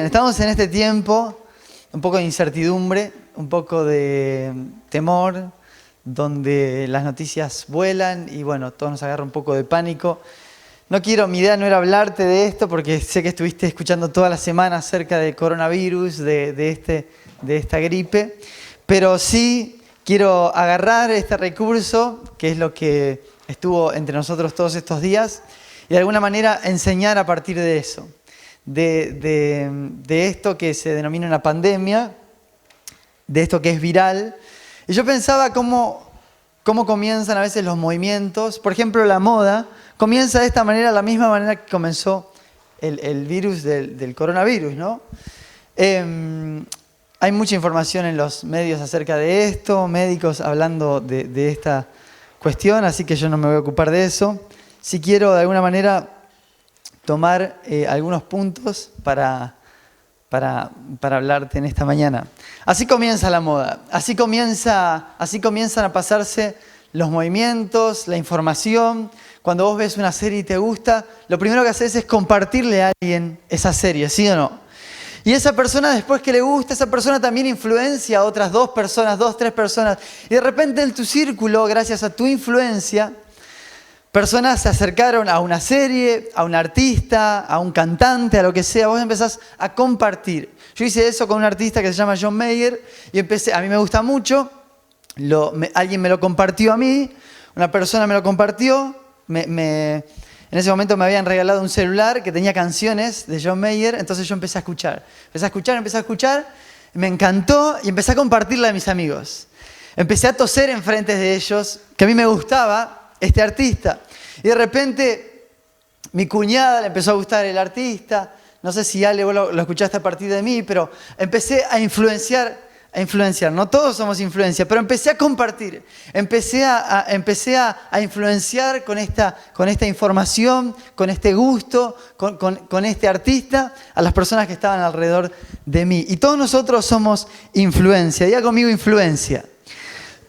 estamos en este tiempo un poco de incertidumbre, un poco de temor, donde las noticias vuelan y bueno, todos nos agarra un poco de pánico. Mi idea no era hablarte de esto porque sé que estuviste escuchando toda la semana acerca del coronavirus, de esta gripe, pero sí quiero agarrar este recurso, que es lo que estuvo entre nosotros todos estos días, y de alguna manera enseñar a partir de eso, de esto que se denomina una pandemia, de esto que es viral. Y yo pensaba cómo comienzan a veces los movimientos. Por ejemplo, la moda comienza de esta manera, la misma manera que comenzó el virus del coronavirus, ¿no? Hay mucha información en los medios acerca de esto, médicos hablando de esta cuestión, así que yo no me voy a ocupar de eso. Sí quiero de alguna manera tomar algunos puntos para hablarte en esta mañana. Así comienza la moda, así comienzan a pasarse los movimientos, la información. Cuando vos ves una serie y te gusta, lo primero que haces es compartirle a alguien esa serie, ¿sí o no? Y esa persona, después que le gusta, esa persona también influencia a otras 2 personas, 2, 3 personas. Y de repente en tu círculo, gracias a tu influencia, personas se acercaron a una serie, a un artista, a un cantante, a lo que sea. Vos empezás a compartir. Yo hice eso con un artista que se llama John Mayer y a mí me gusta mucho. Alguien me lo compartió a mí, una persona me lo compartió. En ese momento me habían regalado un celular que tenía canciones de John Mayer, entonces yo empecé a escuchar, me encantó y empecé a compartirla a mis amigos. Empecé a toser enfrente de ellos, que a mí me gustaba este artista. Y de repente mi cuñada le empezó a gustar el artista. No sé si Ale vos lo escuchaste a partir de mí, pero empecé a influenciar. No todos somos influencia, pero empecé a compartir. Empecé a influenciar con esta información, con este gusto, con este artista, a las personas que estaban alrededor de mí. Y todos nosotros somos influencia. Diga conmigo influencia.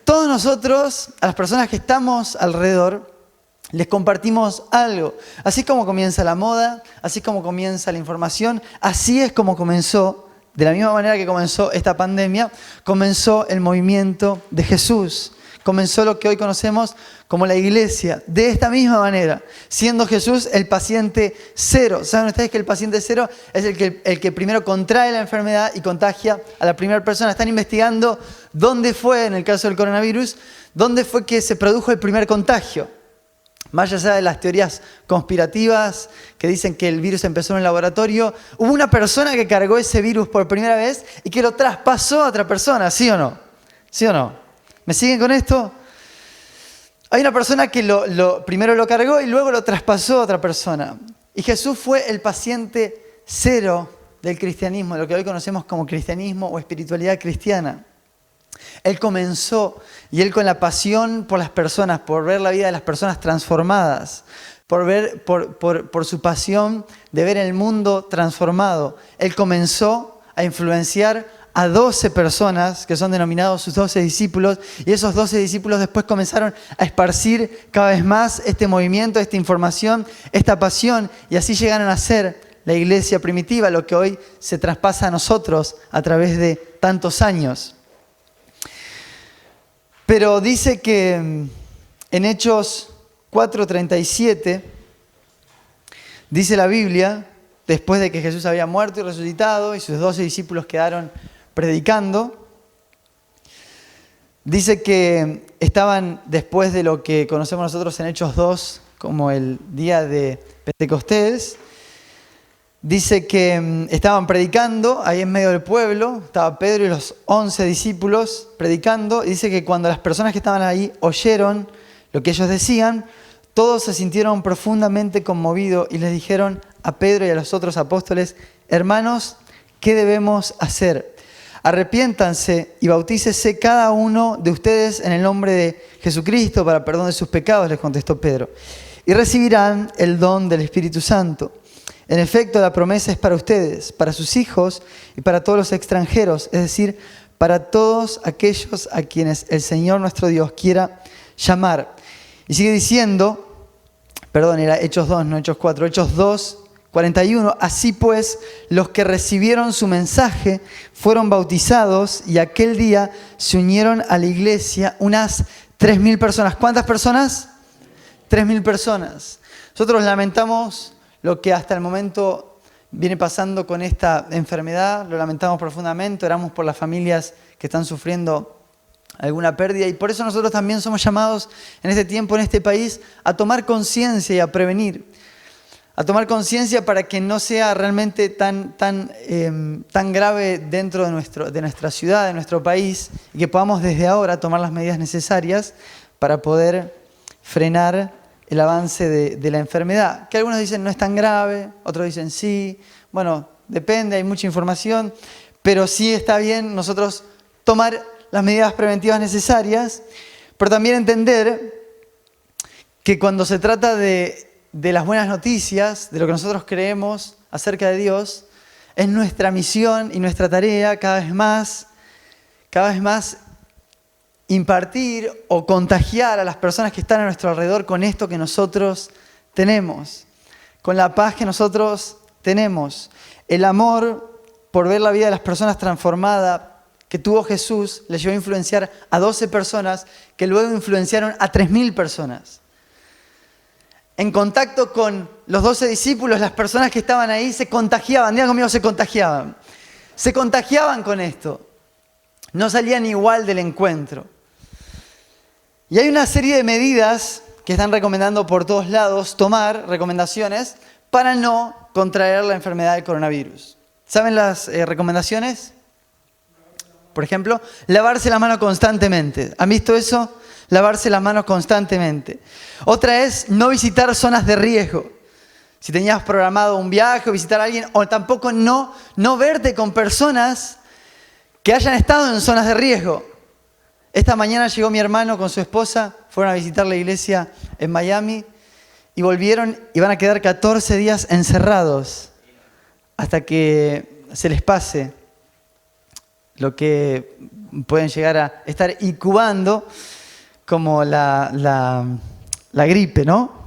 Todos nosotros, a las personas que estamos alrededor, les compartimos algo. Así como comienza la moda, así como comienza la información, así es como comenzó, de la misma manera que comenzó esta pandemia, comenzó el movimiento de Jesús. Comenzó lo que hoy conocemos como la iglesia. De esta misma manera, siendo Jesús el paciente cero. ¿Saben ustedes que el paciente cero es el que primero contrae la enfermedad y contagia a la primera persona? Están investigando dónde fue, en el caso del coronavirus, dónde fue que se produjo el primer contagio. Más allá de las teorías conspirativas que dicen que el virus empezó en un laboratorio, hubo una persona que cargó ese virus por primera vez y que lo traspasó a otra persona, ¿sí o no? ¿Sí o no? ¿Me siguen con esto? Hay una persona que primero lo cargó y luego lo traspasó a otra persona. Y Jesús fue el paciente cero del cristianismo, de lo que hoy conocemos como cristianismo o espiritualidad cristiana. Él comenzó y él con la pasión por las personas, por ver la vida de las personas transformadas, por su pasión de ver el mundo transformado, él comenzó a influenciar a 12 personas que son denominados sus 12 discípulos y esos 12 discípulos después comenzaron a esparcir cada vez más este movimiento, esta información, esta pasión y así llegaron a ser la iglesia primitiva, lo que hoy se traspasa a nosotros a través de tantos años. Pero dice que en Hechos 4:37, dice la Biblia, después de que Jesús había muerto y resucitado y sus 12 discípulos quedaron predicando, dice que estaban después de lo que conocemos nosotros en Hechos 2 como el día de Pentecostés. Dice que estaban predicando ahí en medio del pueblo, estaba Pedro y los 11 discípulos predicando, y dice que cuando las personas que estaban ahí oyeron lo que ellos decían, todos se sintieron profundamente conmovidos y les dijeron a Pedro y a los otros apóstoles: hermanos, ¿qué debemos hacer? Arrepiéntanse y bautícese cada uno de ustedes en el nombre de Jesucristo para perdón de sus pecados, les contestó Pedro, y recibirán el don del Espíritu Santo. En efecto, la promesa es para ustedes, para sus hijos y para todos los extranjeros, es decir, para todos aquellos a quienes el Señor nuestro Dios quiera llamar. Y sigue diciendo, perdón, era Hechos 2, no Hechos 4, Hechos 2, 41, así pues, los que recibieron su mensaje fueron bautizados y aquel día se unieron a la iglesia unas 3.000 personas. ¿Cuántas personas? 3.000 personas. Nosotros lamentamos lo que hasta el momento viene pasando con esta enfermedad, lo lamentamos profundamente, oramos por las familias que están sufriendo alguna pérdida y por eso nosotros también somos llamados en este tiempo, en este país, a tomar conciencia y a prevenir. A tomar conciencia para que no sea realmente tan grave dentro de nuestra ciudad, de nuestro país, y que podamos desde ahora tomar las medidas necesarias para poder frenar el avance de la enfermedad. Que algunos dicen no es tan grave, otros dicen sí. Bueno, depende, hay mucha información, pero sí está bien nosotros tomar las medidas preventivas necesarias, pero también entender que cuando se trata de las buenas noticias, de lo que nosotros creemos acerca de Dios, es nuestra misión y nuestra tarea cada vez más impartir o contagiar a las personas que están a nuestro alrededor con esto que nosotros tenemos, con la paz que nosotros tenemos. El amor por ver la vida de las personas transformada que tuvo Jesús le llevó a influenciar a 12 personas que luego influenciaron a 3.000 personas. En contacto con los 12 discípulos, las personas que estaban ahí se contagiaban. Digan conmigo, se contagiaban. Se contagiaban con esto. No salían igual del encuentro. Y hay una serie de medidas que están recomendando por todos lados tomar, recomendaciones, para no contraer la enfermedad del coronavirus. ¿Saben las recomendaciones? Por ejemplo, lavarse la mano constantemente. ¿Han visto eso? Lavarse las manos constantemente. Otra es no visitar zonas de riesgo. Si tenías programado un viaje o visitar a alguien, o tampoco no verte con personas que hayan estado en zonas de riesgo. Esta mañana llegó mi hermano con su esposa, fueron a visitar la iglesia en Miami y volvieron y van a quedar 14 días encerrados hasta que se les pase lo que pueden llegar a estar incubando como la gripe, ¿no?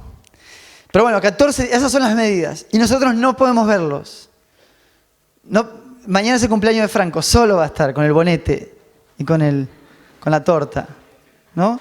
Pero bueno, 14, esas son las medidas. Y nosotros no podemos verlos. No, mañana es el cumpleaños de Franco, solo va a estar con el bonete y con la torta, ¿no?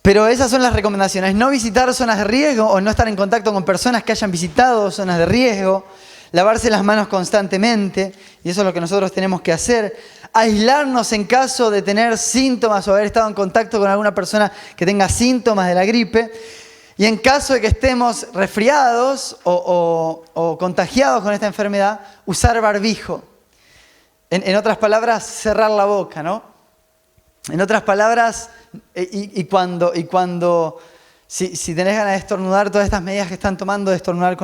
Pero esas son las recomendaciones. No visitar zonas de riesgo o no estar en contacto con personas que hayan visitado zonas de riesgo. Lavarse las manos constantemente, y eso es lo que nosotros tenemos que hacer. Aislarnos en caso de tener síntomas o haber estado en contacto con alguna persona que tenga síntomas de la gripe. Y en caso de que estemos resfriados o contagiados con esta enfermedad, usar barbijo. En otras palabras, cerrar la boca, ¿no? En otras palabras, si tenés ganas de estornudar, todas estas medidas que están tomando de estornudar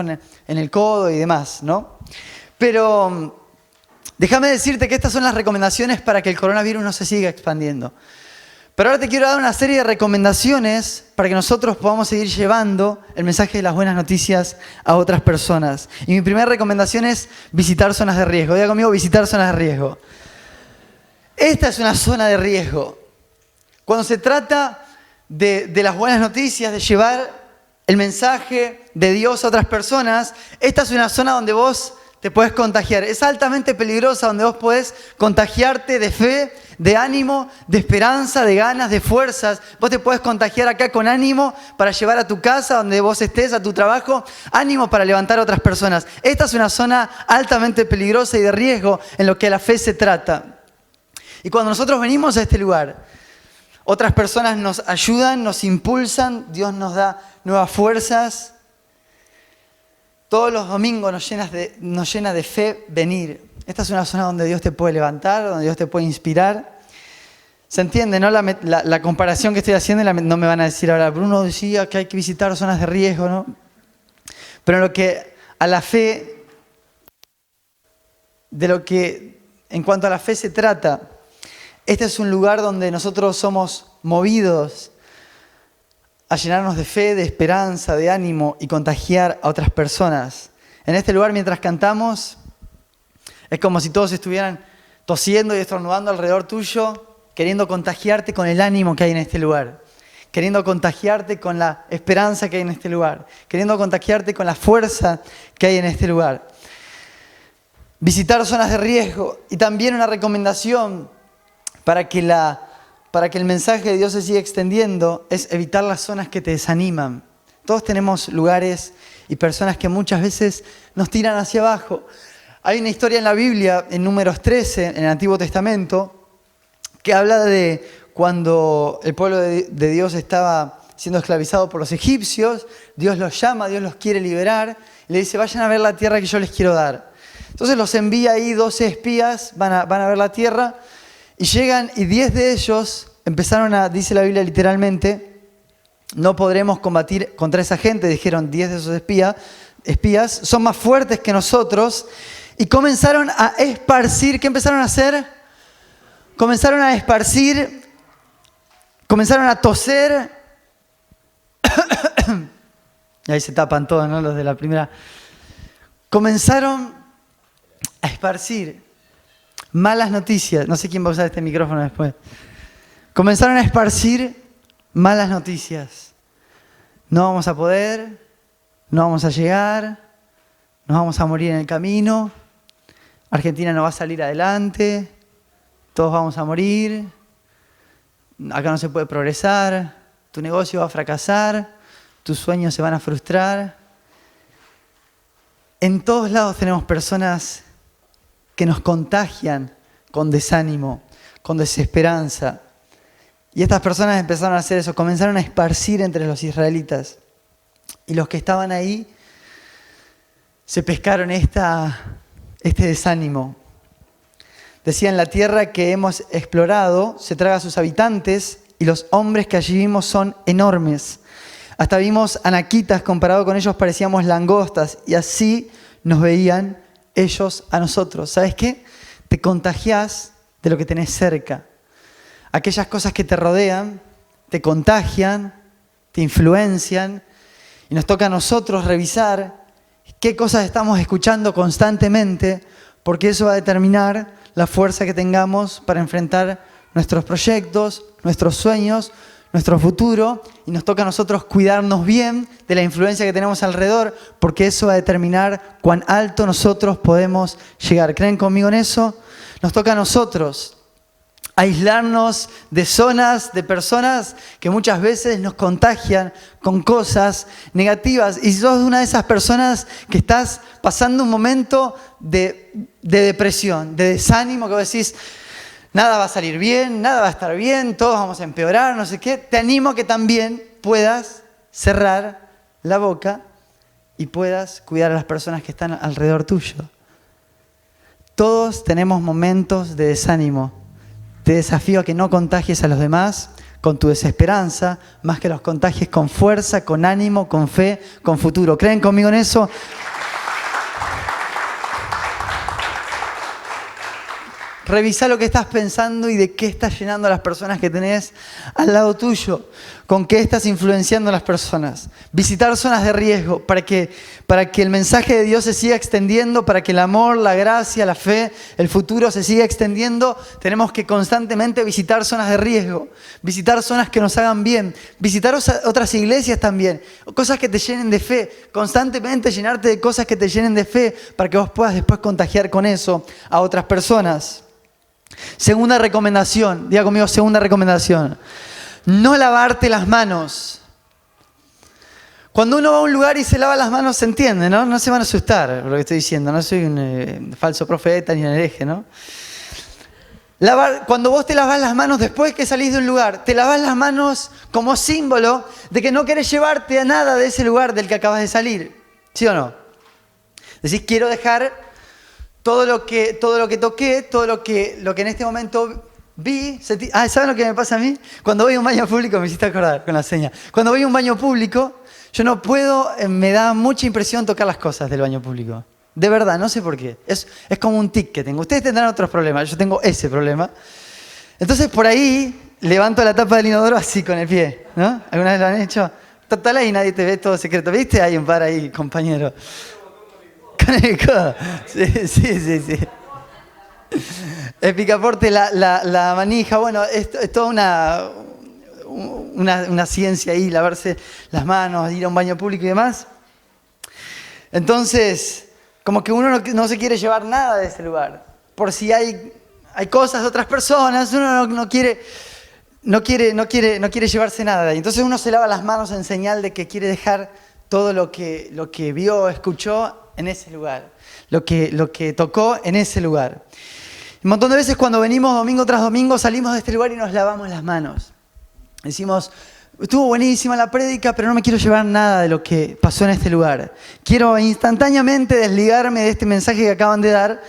en el codo y demás, ¿no? Pero déjame decirte que estas son las recomendaciones para que el coronavirus no se siga expandiendo. Pero ahora te quiero dar una serie de recomendaciones para que nosotros podamos seguir llevando el mensaje de las buenas noticias a otras personas. Y mi primera recomendación es visitar zonas de riesgo. Diga conmigo, visitar zonas de riesgo. Esta es una zona de riesgo. Cuando se trata de las buenas noticias, de llevar el mensaje de Dios a otras personas, esta es una zona donde vos te podés contagiar. Es altamente peligrosa, donde vos podés contagiarte de fe, de ánimo, de esperanza, de ganas, de fuerzas. Vos te podés contagiar acá con ánimo para llevar a tu casa, donde vos estés, a tu trabajo, ánimo para levantar a otras personas. Esta es una zona altamente peligrosa y de riesgo en lo que a la fe se trata. Y cuando nosotros venimos a este lugar, otras personas nos ayudan, nos impulsan, Dios nos da nuevas fuerzas. Todos los domingos nos llena de fe venir. Esta es una zona donde Dios te puede levantar, donde Dios te puede inspirar. ¿Se entiende, no? La comparación que estoy haciendo, no me van a decir ahora, Bruno decía que hay que visitar zonas de riesgo, ¿no? Pero en lo que a la fe, en cuanto a la fe se trata, este es un lugar donde nosotros somos movidos a llenarnos de fe, de esperanza, de ánimo y contagiar a otras personas. En este lugar, mientras cantamos, es como si todos estuvieran tosiendo y estornudando alrededor tuyo, queriendo contagiarte con el ánimo que hay en este lugar. queriendo contagiarte con la esperanza que hay en este lugar, queriendo contagiarte con la fuerza que hay en este lugar. Visitar zonas de riesgo y también una recomendación para que el mensaje de Dios se siga extendiendo es evitar las zonas que te desaniman. Todos tenemos lugares y personas que muchas veces nos tiran hacia abajo. Hay una historia en la Biblia, en Números 13, en el Antiguo Testamento, que habla de cuando el pueblo de Dios estaba siendo esclavizado por los egipcios. Dios los llama, Dios los quiere liberar, y le dice, vayan a ver la tierra que yo les quiero dar. Entonces los envía ahí 12 espías, van a ver la tierra, y llegan y 10 de ellos empezaron dice la Biblia literalmente, no podremos combatir contra esa gente, dijeron 10 de esos espías, son más fuertes que nosotros, y comenzaron a esparcir. ¿Qué empezaron a hacer? Comenzaron a esparcir, comenzaron a toser, y ahí se tapan todos, ¿no? Los de la primera. Comenzaron a esparcir malas noticias. No sé quién va a usar este micrófono después. Comenzaron a esparcir malas noticias. No vamos a poder, no vamos a llegar, nos vamos a morir en el camino, Argentina no va a salir adelante, todos vamos a morir, acá no se puede progresar, tu negocio va a fracasar, tus sueños se van a frustrar. En todos lados tenemos personas que nos contagian con desánimo, con desesperanza. Y estas personas empezaron a hacer eso, comenzaron a esparcir entre los israelitas. Y los que estaban ahí se pescaron este desánimo. Decían, la tierra que hemos explorado se traga a sus habitantes y los hombres que allí vimos son enormes. Hasta vimos anaquitas, comparado con ellos parecíamos langostas, y así nos veían ellos a nosotros. ¿Sabes qué? Te contagiás de lo que tenés cerca. Aquellas cosas que te rodean, te contagian, te influencian, y nos toca a nosotros revisar qué cosas estamos escuchando constantemente, porque eso va a determinar la fuerza que tengamos para enfrentar nuestros proyectos, nuestros sueños, nuestro futuro, y nos toca a nosotros cuidarnos bien de la influencia que tenemos alrededor, porque eso va a determinar cuán alto nosotros podemos llegar. ¿Creen conmigo en eso? Nos toca a nosotros aislarnos de zonas, de personas que muchas veces nos contagian con cosas negativas. Y si sos una de esas personas que estás pasando un momento de depresión, de desánimo, que vos decís, nada va a salir bien, nada va a estar bien, todos vamos a empeorar, no sé qué, te animo a que también puedas cerrar la boca y puedas cuidar a las personas que están alrededor tuyo. Todos tenemos momentos de desánimo. Te desafío a que no contagies a los demás con tu desesperanza, más que los contagies con fuerza, con ánimo, con fe, con futuro. ¿Creen conmigo en eso? Revisá lo que estás pensando y de qué estás llenando a las personas que tenés al lado tuyo. Con qué estás influenciando a las personas. Visitar zonas de riesgo para que el mensaje de Dios se siga extendiendo, para que el amor, la gracia, la fe, el futuro se siga extendiendo. Tenemos que constantemente visitar zonas de riesgo. Visitar zonas que nos hagan bien. Visitar otras iglesias también. Cosas que te llenen de fe. Constantemente llenarte de cosas que te llenen de fe para que vos puedas después contagiar con eso a otras personas. Segunda recomendación, diga conmigo, segunda recomendación. No lavarte las manos. Cuando uno va a un lugar y se lava las manos, se entiende, ¿no? No se van a asustar por lo que estoy diciendo. No soy un falso profeta ni un hereje, ¿no? Cuando vos te lavas las manos después que salís de un lugar, te lavas las manos como símbolo de que no querés llevarte a nada de ese lugar del que acabas de salir. ¿Sí o no? Decís, quiero dejar todo lo que toqué, todo lo que en este momento vi. ¿Saben lo que me pasa a mí? Cuando voy a un baño público, me hiciste acordar con la seña. Cuando voy a un baño público, yo no puedo, me da mucha impresión tocar las cosas del baño público. De verdad, no sé por qué. Es como un tic que tengo. Ustedes tendrán otros problemas, yo tengo ese problema. Entonces por ahí levanto la tapa del inodoro así con el pie, ¿no? ¿Alguna vez lo han hecho? Total, ahí nadie te ve, todo secreto. ¿Viste? Hay un par ahí, compañero. Con el codo. Sí. El picaporte, la manija, bueno, es toda una ciencia ahí, lavarse las manos, ir a un baño público y demás. Entonces, como que uno no se quiere llevar nada de ese lugar. Por si hay cosas de otras personas, uno no quiere llevarse nada de ahí. Entonces uno se lava las manos en señal de que quiere dejar todo lo que vio, escuchó en ese lugar. Lo que tocó en ese lugar. Un montón de veces cuando venimos domingo tras domingo salimos de este lugar y nos lavamos las manos. Decimos, estuvo buenísima la prédica, pero no me quiero llevar nada de lo que pasó en este lugar. Quiero instantáneamente desligarme de este mensaje que acaban de dar,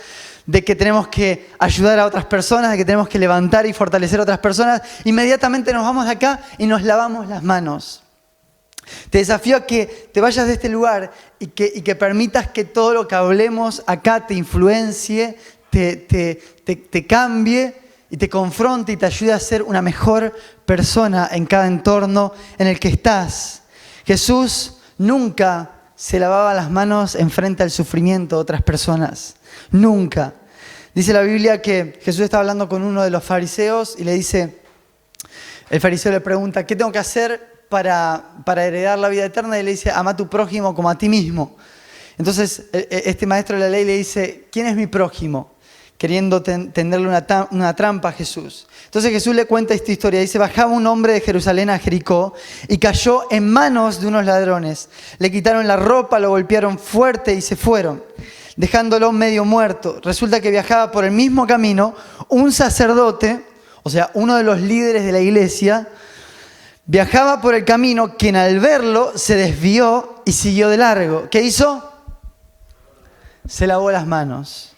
de que tenemos que ayudar a otras personas, de que tenemos que levantar y fortalecer a otras personas. Inmediatamente nos vamos de acá y nos lavamos las manos. Te desafío a que te vayas de este lugar y que permitas que todo lo que hablemos acá te influencie, te cambie y te confronte y te ayude a ser una mejor persona en cada entorno en el que estás. Jesús nunca se lavaba las manos enfrente al sufrimiento de otras personas. Nunca. Dice la Biblia que Jesús está hablando con uno de los fariseos y le dice, el fariseo le pregunta, ¿qué tengo que hacer para heredar la vida eterna? Y le dice, ama a tu prójimo como a ti mismo. Entonces este maestro de la ley le dice, ¿quién es mi prójimo? Queriendo tenderle una trampa a Jesús. Entonces Jesús le cuenta esta historia. Dice, bajaba un hombre de Jerusalén a Jericó y cayó en manos de unos ladrones. Le quitaron la ropa, lo golpearon fuerte y se fueron, dejándolo medio muerto. Resulta que viajaba por el mismo camino un sacerdote, o sea, uno de los líderes de la iglesia, viajaba por el camino, quien al verlo se desvió y siguió de largo. ¿Qué hizo? Se lavó las manos.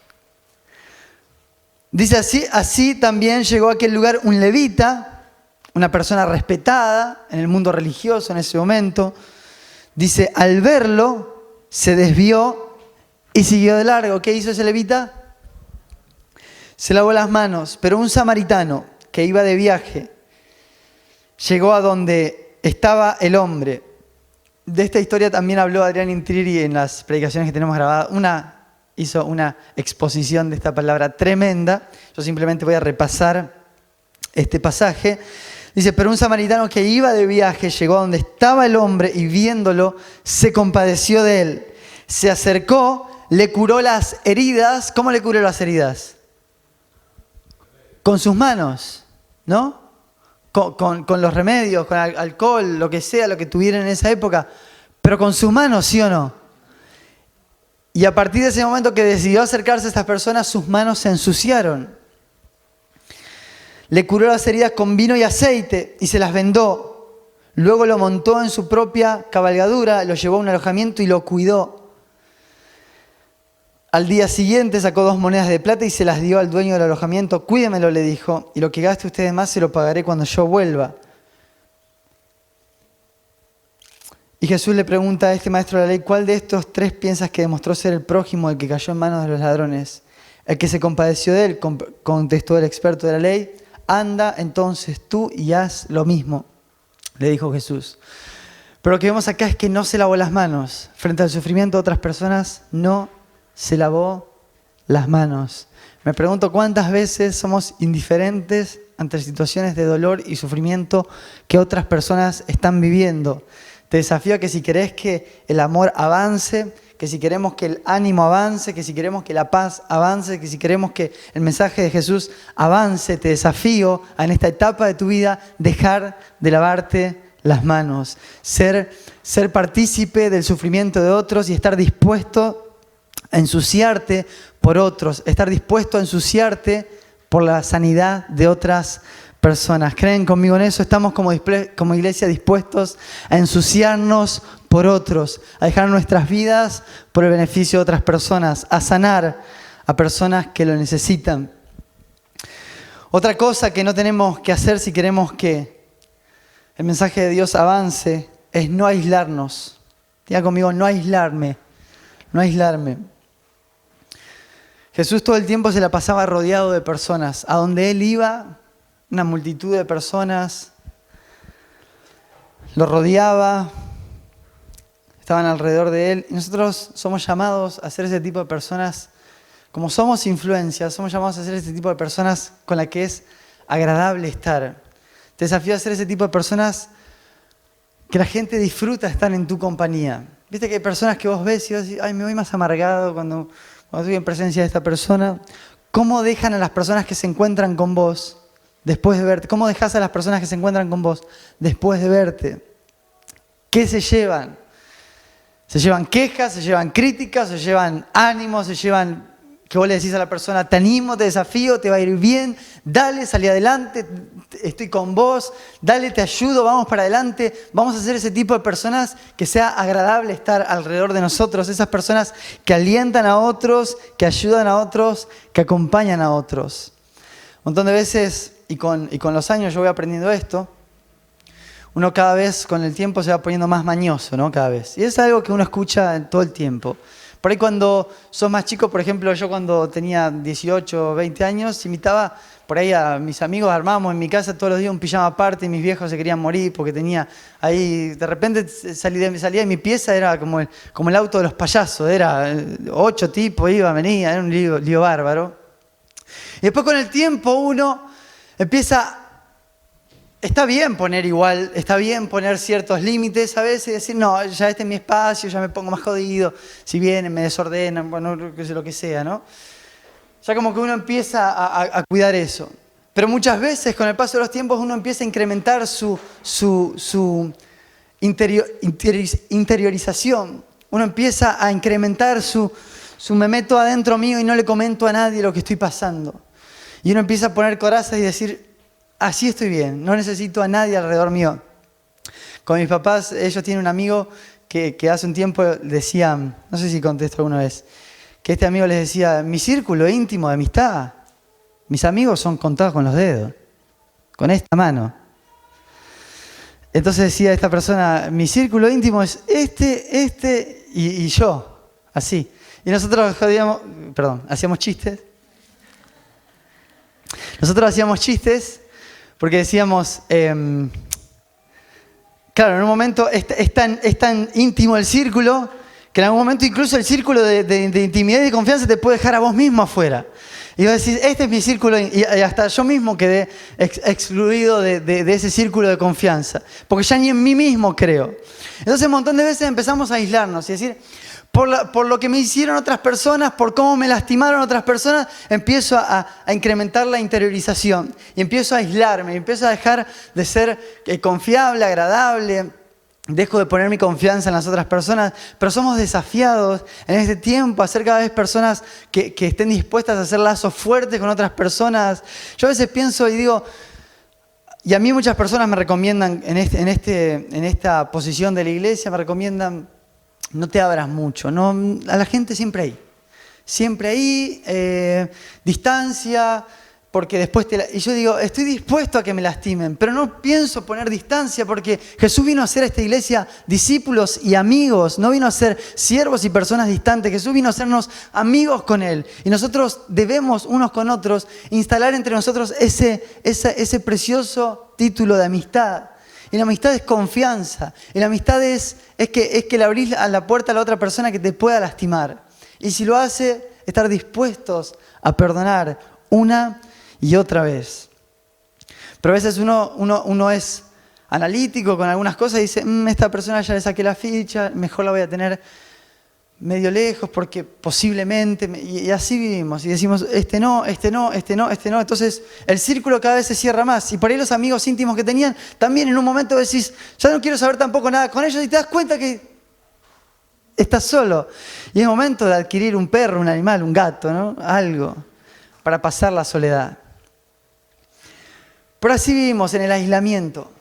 Dice así también llegó a aquel lugar un levita, una persona respetada en el mundo religioso en ese momento. Dice, al verlo se desvió y siguió de largo. ¿Qué hizo ese levita? Se lavó las manos. Pero un samaritano que iba de viaje llegó a donde estaba el hombre. De esta historia también habló Adrián Intriri en las predicaciones que tenemos grabadas. Hizo una exposición de esta palabra tremenda. Yo simplemente voy a repasar este pasaje. Dice, pero un samaritano que iba de viaje llegó a donde estaba el hombre y viéndolo se compadeció de él. Se acercó, le curó las heridas. ¿Cómo le curó las heridas? Con sus manos, ¿no? Con los remedios, con alcohol, lo que sea, lo que tuvieran en esa época. Pero con sus manos, ¿sí o no? Y a partir de ese momento que decidió acercarse a estas personas, sus manos se ensuciaron. Le curó las heridas con vino y aceite y se las vendó. Luego lo montó en su propia cabalgadura, lo llevó a un alojamiento y lo cuidó. Al día siguiente sacó 2 monedas de plata y se las dio al dueño del alojamiento. Cuídemelo, le dijo, y lo que gaste usted de más se lo pagaré cuando yo vuelva. Y Jesús le pregunta a este maestro de la ley, ¿cuál de estos 3 piensas que demostró ser el prójimo, el que cayó en manos de los ladrones? El que se compadeció de él, contestó el experto de la ley. Anda entonces tú y haz lo mismo, le dijo Jesús. Pero lo que vemos acá es que no se lavó las manos. Frente al sufrimiento de otras personas, no se lavó las manos. Me pregunto cuántas veces somos indiferentes ante situaciones de dolor y sufrimiento que otras personas están viviendo. Te desafío a que si querés que el amor avance, que si queremos que el ánimo avance, que si queremos que la paz avance, que si queremos que el mensaje de Jesús avance, te desafío a en esta etapa de tu vida dejar de lavarte las manos, ser partícipe del sufrimiento de otros y estar dispuesto a ensuciarte por otros, estar dispuesto a ensuciarte por la sanidad de otras personas. ¿Creen conmigo en eso? Estamos como iglesia dispuestos a ensuciarnos por otros, a dejar nuestras vidas por el beneficio de otras personas, a sanar a personas que lo necesitan. Otra cosa que no tenemos que hacer si queremos que el mensaje de Dios avance es no aislarnos. Diga conmigo, no aislarme, no aislarme. Jesús todo el tiempo se la pasaba rodeado de personas. A donde Él iba, una multitud de personas lo rodeaba, estaban alrededor de Él. Y nosotros somos llamados a ser ese tipo de personas, como somos influencias, somos llamados a ser ese tipo de personas con las que es agradable estar. Te desafío a ser ese tipo de personas que la gente disfruta estar en tu compañía. Viste que hay personas que vos ves y vos decís, ay, me voy más amargado cuando estoy en presencia de esta persona. ¿Cómo dejan a las personas que se encuentran con vos después de verte? ¿Cómo dejas a las personas que se encuentran con vos después de verte? ¿Qué se llevan? Se llevan quejas, se llevan críticas, se llevan ánimos, se llevan que vos le decís a la persona, te animo, te desafío, te va a ir bien, dale, salí adelante, estoy con vos, dale, te ayudo, vamos para adelante. Vamos a ser ese tipo de personas que sea agradable estar alrededor de nosotros, esas personas que alientan a otros, que ayudan a otros, que acompañan a otros. Un montón de veces, y con los años yo voy aprendiendo esto, uno cada vez con el tiempo se va poniendo más mañoso, ¿no? Cada vez. Y es algo que uno escucha todo el tiempo. Por ahí cuando sos más chico, por ejemplo, yo cuando tenía 18 o 20 años, invitaba por ahí a mis amigos, armábamos en mi casa todos los días un pijama aparte y mis viejos se querían morir porque tenía ahí, de repente salía de mi pieza, era como el auto de los payasos, era 8 tipos, iba, venía, era un lío bárbaro. Y después con el tiempo uno empieza... Está bien poner ciertos límites a veces y decir, no, ya este es mi espacio, ya me pongo más jodido, si vienen, me desordenan, bueno, lo que sea, ¿no? Ya como que uno empieza a cuidar eso. Pero muchas veces, con el paso de los tiempos, uno empieza a incrementar su interiorización. Uno empieza a incrementar me meto adentro mío y no le comento a nadie lo que estoy pasando. Y uno empieza a poner corazas y decir, así estoy bien, no necesito a nadie alrededor mío. Con mis papás, ellos tienen un amigo que hace un tiempo decía, no sé si contesto alguna vez, que este amigo les decía, mi círculo íntimo de amistad, mis amigos son contados con los dedos, con esta mano. Entonces decía esta persona, mi círculo íntimo es este y yo, así. Y nosotros hacíamos chistes. Nosotros hacíamos chistes porque decíamos, claro, en un momento es tan íntimo el círculo que en algún momento incluso el círculo de intimidad y de confianza te puede dejar a vos mismo afuera. Y vos decís, este es mi círculo, y hasta yo mismo quedé excluido de ese círculo de confianza, porque ya ni en mí mismo creo. Entonces un montón de veces empezamos a aislarnos y decir, por lo que me hicieron otras personas, por cómo me lastimaron otras personas, empiezo a incrementar la interiorización y empiezo a aislarme, y empiezo a dejar de ser confiable, agradable, dejo de poner mi confianza en las otras personas, pero somos desafiados en este tiempo a ser cada vez personas que estén dispuestas a hacer lazos fuertes con otras personas. Yo a veces pienso y digo, y a mí muchas personas me recomiendan en esta posición de la iglesia, me recomiendan, no te abras mucho, no, a la gente siempre ahí, distancia, porque después y yo digo, estoy dispuesto a que me lastimen, pero no pienso poner distancia porque Jesús vino a hacer a esta iglesia discípulos y amigos, no vino a ser siervos y personas distantes, Jesús vino a hacernos amigos con Él y nosotros debemos unos con otros instalar entre nosotros ese precioso título de amistad. Y la amistad es confianza. Y la amistad es que le abrís la puerta a la otra persona que te pueda lastimar. Y si lo hace, estar dispuestos a perdonar una y otra vez. Pero a veces uno es analítico con algunas cosas y dice, esta persona ya le saqué la ficha, mejor la voy a tener medio lejos porque posiblemente, y así vivimos y decimos este no. Entonces el círculo cada vez se cierra más y por ahí los amigos íntimos que tenían también en un momento decís, ya no quiero saber tampoco nada con ellos y te das cuenta que estás solo y es momento de adquirir un perro, un animal, un gato, ¿no? Algo para pasar la soledad. Pero así vivimos en el aislamiento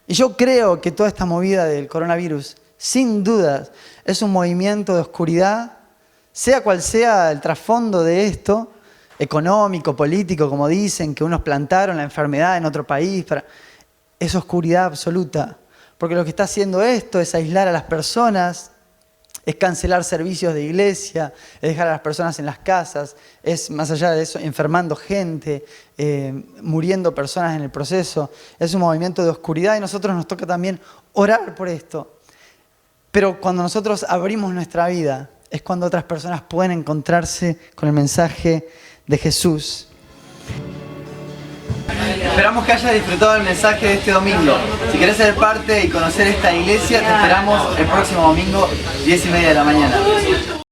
y yo creo que toda esta movida del coronavirus sin dudas es un movimiento de oscuridad, sea cual sea el trasfondo de esto, económico, político, como dicen, que unos plantaron la enfermedad en otro país. Es oscuridad absoluta, porque lo que está haciendo esto es aislar a las personas, es cancelar servicios de iglesia, es dejar a las personas en las casas, es más allá de eso enfermando gente, muriendo personas en el proceso. Es un movimiento de oscuridad y a nosotros nos toca también orar por esto. Pero cuando nosotros abrimos nuestra vida, es cuando otras personas pueden encontrarse con el mensaje de Jesús. Esperamos que hayas disfrutado del mensaje de este domingo. Si querés ser parte y conocer esta iglesia, te esperamos el próximo domingo, 10:30 de la mañana.